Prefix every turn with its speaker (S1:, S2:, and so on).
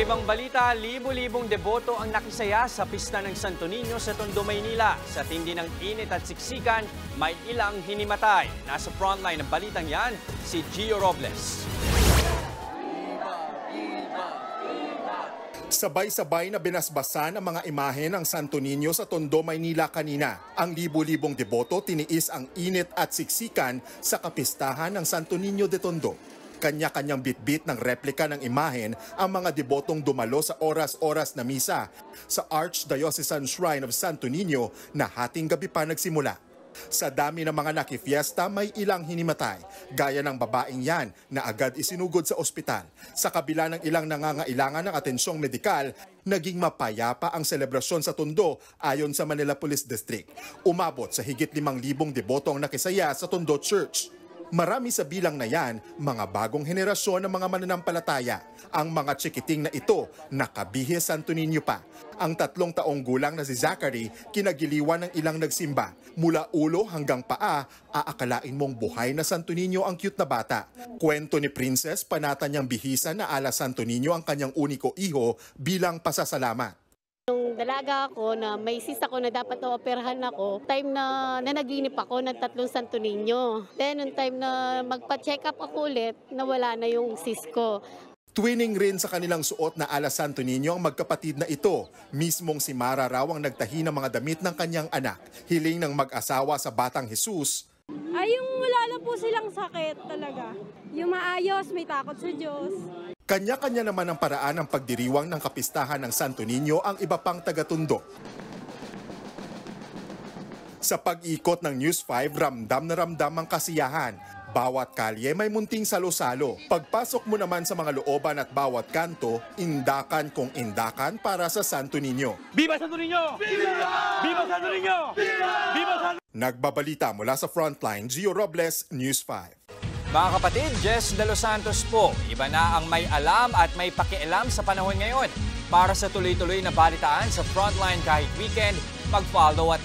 S1: ibang balita, libo-libong deboto ang nakisaya sa pista ng Santo Niño sa Tondo, Maynila. Sa tindi ng init at siksikan, may ilang hinimatay. Nasa frontline ng balitang yan, si Gio Robles.
S2: Sabay-sabay na binasbasan ang mga imahe ng Santo Niño sa Tondo, Maynila kanina. Ang libo-libong deboto tiniis ang init at siksikan sa kapistahan ng Santo Niño de Tondo. Kanya-kanyang bitbit ng replika ng imahen ang mga debotong dumalo sa oras-oras na misa sa Archdiocesan Shrine of Santo Niño na hating gabi pa nagsimula. Sa dami ng mga nakifiesta, may ilang hinimatay, gaya ng babaeng yan na agad isinugod sa ospital. Sa kabila ng ilang nangangailangan ng atensyong medikal, naging mapayapa ang selebrasyon sa Tondo ayon sa Manila Police District. Umabot sa higit 5,000 debotong nakisaya sa Tondo Church. Marami sa bilang na yan, mga bagong henerasyon ng mga mananampalataya. Ang mga tsikiting na ito, nakabihis Santo Niño pa. Ang 3 taong gulang na si Zachary, kinagiliwan ng ilang nagsimba. Mula ulo hanggang paa, aakalain mong buhay na Santo Niño ang cute na bata. Kwento ni Princess, panata niyang bihisan na ala Santo Niño ang kanyang uniko iho bilang pasasalamat.
S3: Nung dalaga ako na may cyst ako na dapat operahan ako, time na nanaginip ako ng 3 Santo Niño. Then, nung time na magpa-check up ako ulit, nawala na yung cyst ko.
S2: Twinning rin sa kanilang suot na ala Santo Niño ang magkapatid na ito. Mismong si Mara raw ang nagtahi ng mga damit ng kanyang anak. Hiling ng mag-asawa sa Batang Jesus.
S4: Ay, yung wala na po silang sakit talaga. Yung maayos, may takot sa Diyos.
S2: Kanya-kanya naman ang paraan ng pagdiriwang ng kapistahan ng Santo Niño ang iba pang taga-Tondo. Sa pag-ikot ng News 5, ramdam na ramdam ang kasiyahan. Bawat kalye may munting salo-salo. Pagpasok mo naman sa mga looban at bawat kanto, indakan kung indakan para sa Santo Niño.
S1: Viva Santo Niño! Viva! Viva Santo Niño! Viva! Viva Santo...
S2: Nagbabalita mula sa Frontline, Gio Robles, News 5.
S1: Mga kapatid, Jess De Los Santos po. Iba na ang may alam at may pakialam sa panahon ngayon. Para sa tuloy-tuloy na balitaan sa Frontline kahit weekend, mag-follow at